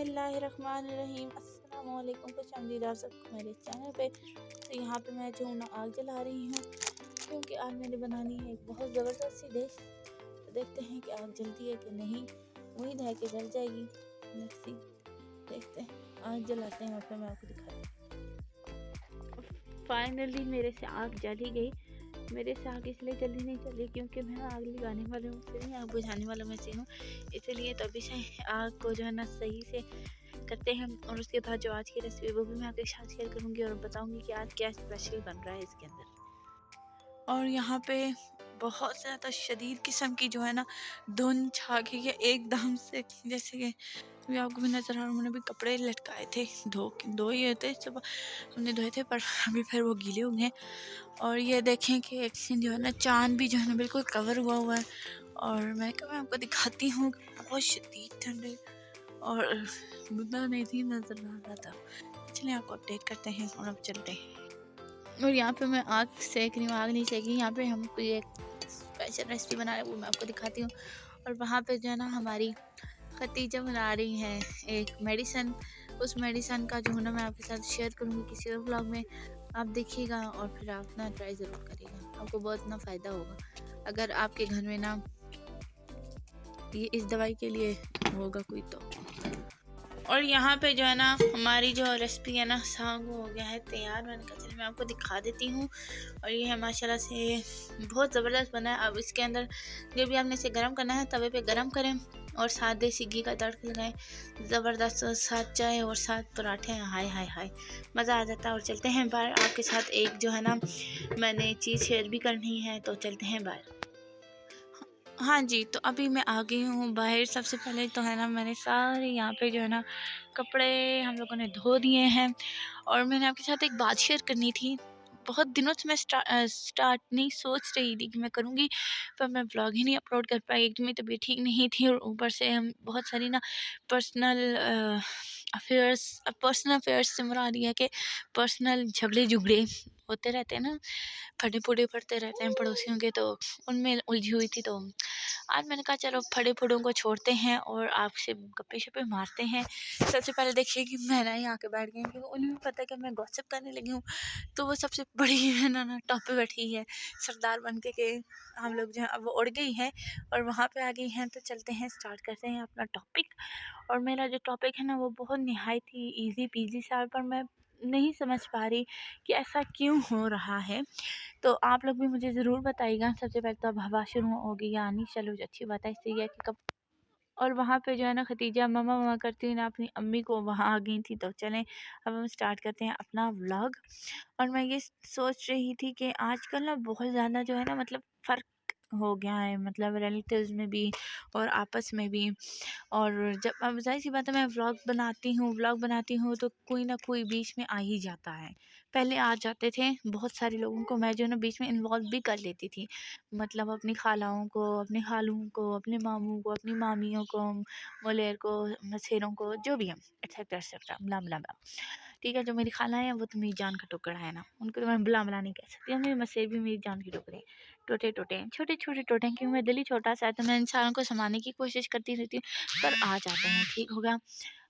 बिस्मिल्लाहिर्रहमानिर्रहीम। अस्सलामुअलैकुम, कुछ अमदीदार सबको मेरे चैनल पे। तो यहाँ पे मैं जो ना आग जला रही हूँ क्योंकि आज मैंने बनानी है एक बहुत ज़बरदस्त सी डिश। तो देखते हैं कि आग जलती है कि नहीं। उम्मीद है कि जल जाएगी। लेट्स सी, देखते हैं। आग जलाते हैं और फिर मैं आपको दिखाती हूँ। फाइनली मेरे से आग जल ही गई। मेरे से आग इसलिए जल्दी नहीं चली क्योंकि मैं आग लगाने वालों में से नहीं, आग बुझाने वालों में से हूँ। इसलिए तो अभी से आग को जो है ना सही से करते हैं। और उसके बाद जो आज की रेसिपी वो भी मैं आपके साथ शेयर करूँगी और बताऊँगी कि आज क्या स्पेशल बन रहा है इसके अंदर। और यहाँ पे बहुत ज़्यादा शदीद किस्म की जो है ना धुंध छा गई है एकदम से। जैसे कि अभी आपको भी नज़र आ रहा है, मैंने भी कपड़े लटकाए थे, धो ही थे सुबह हमने धोए थे, पर अभी फिर वो गीले हो गए। और ये देखें कि एक सीन जो है ना चाँद भी जो है ना बिल्कुल कवर हुआ है। और मैं आपको दिखाती हूँ बहुत शदीद ठंड है और मुद्दा नहीं थी नज़र आ रहा था। चलिए आपको अपडेट करते हैं और अब चलते हैं। और यहाँ पे मैं आग सेक रही हूँ, आग नहीं सेकी। यहाँ पे हम कोई एक स्पेशल रेसिपी बना रहे हैं, वो मैं आपको दिखाती हूँ। और वहाँ पे जो है ना हमारी खतीजा बना रही हैं एक मेडिसन। उस मेडिसन का जो है ना मैं आपके साथ शेयर करूँगी किसी और व्लॉग में। आप देखिएगा और फिर आप ना ट्राई ज़रूर करिएगा, आपको बहुत ना फ़ायदा होगा अगर आपके घर में ना ये इस दवाई के लिए होगा कोई तो। और यहाँ पे जो है ना हमारी जो रेसिपी है ना साग हो गया है तैयार। मैंने कहा चलिए मैं आपको दिखा देती हूँ। और ये है माशाल्लाह से बहुत ज़बरदस्त बना है। अब इसके अंदर जो भी आपने इसे गरम करना है तवे पे गरम करें और साथ देसी घी का तड़का लगाएं, ज़बरदस्त। साथ चाय और साथ पराठे, हाय हाय हाय मज़ा आ जाता है। और चलते हैं बाहर, आपके साथ एक जो है ना मैंने चीज़ शेयर भी करनी है, तो चलते हैं बाहर। हाँ जी, तो अभी मैं आ गई हूँ बाहर। सबसे पहले तो है ना मैंने सारे यहाँ पे जो है ना कपड़े हम लोगों ने धो दिए हैं। और मैंने आपके साथ एक बात शेयर करनी थी। बहुत दिनों से मैं स्टार्ट नहीं सोच रही थी कि मैं करूँगी, पर मैं व्लॉग ही नहीं अपलोड कर पाई। एक तो मेरी तबीयत ठीक नहीं थी और ऊपर से हम बहुत सारी ना पर्सनल अफेयर्स से मुराद ये है कि पर्सनल झगड़े झुगड़े होते रहते हैं ना, फटे फूटे पड़ते रहते हैं पड़ोसियों के, तो उनमें उलझी हुई थी। तो आज मैंने कहा चलो फटे फूटों को छोड़ते हैं और आपसे गप्पे शप्पे मारते हैं। सबसे पहले देखिए कि मैं ना यहाँ के बैठ गई क्योंकि उन्हें भी पता है कि मैं गॉसिप करने लगी हूँ। तो वो सबसे बड़ी है ना टॉप पे बैठी है सरदार बन के हम लोग जो है अब वो उड़ गई हैं और वहाँ पे आ गई हैं। तो चलते हैं, स्टार्ट करते हैं अपना टॉपिक। और मेरा जो टॉपिक है ना वो बहुत निहायत ही ईजी पीजी सा, पर मैं नहीं समझ पा रही कि ऐसा क्यों हो रहा है। तो आप लोग भी मुझे ज़रूर बताइएगा। सबसे पहले तो अब हवा शुरू होगी या नहीं, चलो अच्छी बात है, इससे ये है कि कब। और वहाँ पे जो है ना खतीजा ममा ममा करती हुई ना अपनी अम्मी को वहाँ आ गई थी। तो चलें अब हम स्टार्ट करते हैं अपना व्लॉग। और मैं ये सोच रही थी कि आजकल ना बहुत ज़्यादा जो है ना मतलब फ़र्क हो गया है, मतलब रिलेटिव्स में भी और आपस में भी। और जब अब ज़ाहिर-सी बात है मैं व्लॉग बनाती हूँ तो कोई ना कोई बीच में आ ही जाता है। पहले आ जाते थे बहुत सारे लोगों को मैं जो है ना बीच में इन्वॉल्व भी कर लेती थी। मतलब अपनी खालाओं को, अपने खालूओं को, अपने मामू को, अपनी मामियों को, मोलेर को, मसेरों को, जो भी हैं एटसेक्ट्रा एटसेक्ट्रा ब्ला ब्ला ब्ला। ठीक है, जो मेरी खालाएँ हैं वो तो मेरी जान का टुकड़ा है ना, उनको तो मैं ब्ला ब्ला नहीं कह सकती। और मेरे मसेर भी मेरी जान के टुकड़े हैं। टोटे-टोटे हैं, छोटे-छोटे टोटे हैं क्योंकि मेरा दिल ही छोटा-सा है, तो मैं इंसानों को सँभालने की कोशिश करती रहती हूँ, पर आ जाते हैं, ठीक हो गया।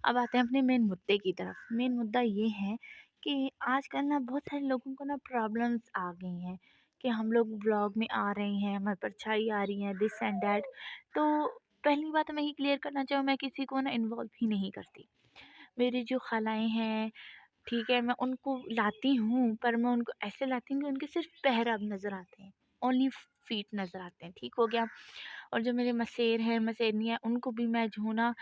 अब आते हैं अपने मेन मुद्दे की तरफ। मेन मुद्दा ये है कि आजकल ना बहुत सारे लोगों को ना प्रॉब्लम्स आ गई हैं कि हम लोग व्लॉग में आ रहे हैं, हमारी परछाई आ रही है, दिस एंड दैट। तो पहली बात तो मैं ये क्लियर करना चाहूँ, मैं किसी को ना इन्वॉल्व ही नहीं करती। मेरी जो खालाएँ हैं, ठीक है, मैं उनको लाती हूँ, पर मैं उनको ऐसे लाती हूँ कि उनके सिर्फ़ पैर अब नज़र आते हैं, ओनली फ़ीट नज़र आते हैं, ठीक हो गया। और जो मेरे मसेर हैं, मसेरनियाँ, उनको भी मैं जो हूँ ना,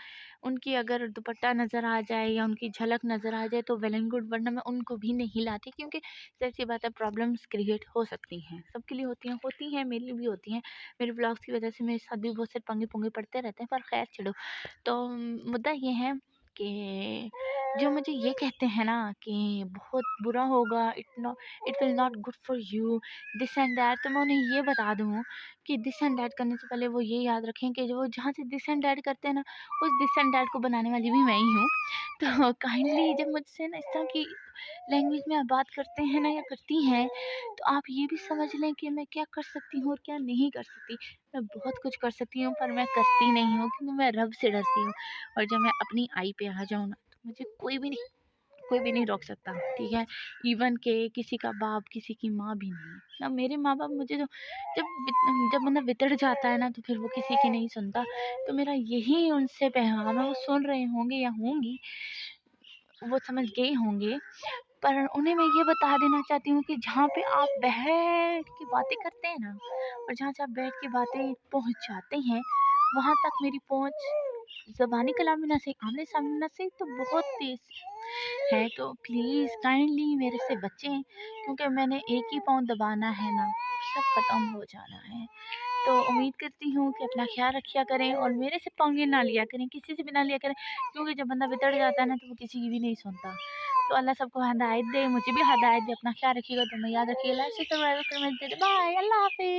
उनकी अगर दुपट्टा नज़र आ जाए या उनकी झलक नज़र आ जाए तो वेल एंड गुड, वरना मैं उनको भी नहीं लाती क्योंकि ज़ाहिर-सी बात है प्रॉब्लम्स क्रिएट हो सकती हैं, सबके लिए होती हैं, मेरे लिए भी होती हैं। मेरे व्लॉग्स की वजह से मेरे साथ भी बहुत से पंगे-पुंगे पड़ते रहते हैं, पर ख़ैर छोड़ो। तो मुद्दा ये है कि जो मुझे ये कहते हैं ना कि बहुत बुरा होगा, it will not good for you, this and that, तो मैं उन्हें ये बता दूँ कि दिस एंड दैट करने से पहले वो ये याद रखें कि जो वो जहाँ से दिस एंड दैट करते हैं ना, उस दिस एंड दैट को बनाने वाली भी मैं ही हूँ। तो काइंडली जब मुझसे ना इस तरह की लैंग्वेज में आप बात करते हैं ना या करती हैं, तो आप ये भी समझ लें कि मैं क्या कर सकती हूँ और क्या नहीं कर सकती। मैं बहुत कुछ कर सकती हूँ पर मैं करती नहीं हूँ क्योंकि मैं रब से डरती हूँ। और जब मैं अपनी आई पे आ जाऊँ ना, तो मुझे कोई भी नहीं रोक सकता, ठीक है? इवन के किसी का बाप, किसी की माँ भी नहीं। ना मेरे माँ-बाप मुझे तो जब बंदा बिछड़ जाता है ना तो फिर वो किसी की नहीं सुनता। तो मेरा यही उनसे पैगाम है, वो सुन रहे होंगे या होंगी, वो समझ गए होंगे। पर उन्हें मैं ये बता देना चाहती हूँ कि जहाँ पे आप बैठ के बातें करते हैं ना और जहाँ से आप बैठ के बातें पहुँचाते हैं, वहाँ तक मेरी पहुँच ज़बानी कलामी ना सही, आमने-सामने ना सही तो बहुत तेज़ है। तो प्लीज़ काइंडली मेरे से बचें क्योंकि मैंने एक ही पाँव दबाना है ना, सब ख़त्म हो जाना है। तो उम्मीद करती हूँ कि अपना ख़्याल रखिया करें और मेरे से पंगे ना लिया करें, किसी से भी ना लिया करें क्योंकि जब बंदा बिछड़ जाता है ना तो वो किसी की भी नहीं सुनता। तो अल्लाह सबको हिदायत दे, मुझे भी हिदायत दे, अपना ख़्याल रखिएगा, दुआ में याद रखिए। लाइक, शेयर, सब्सक्राइब करना मत भूलिए। बाय, अल्लाह हाफ़िज़।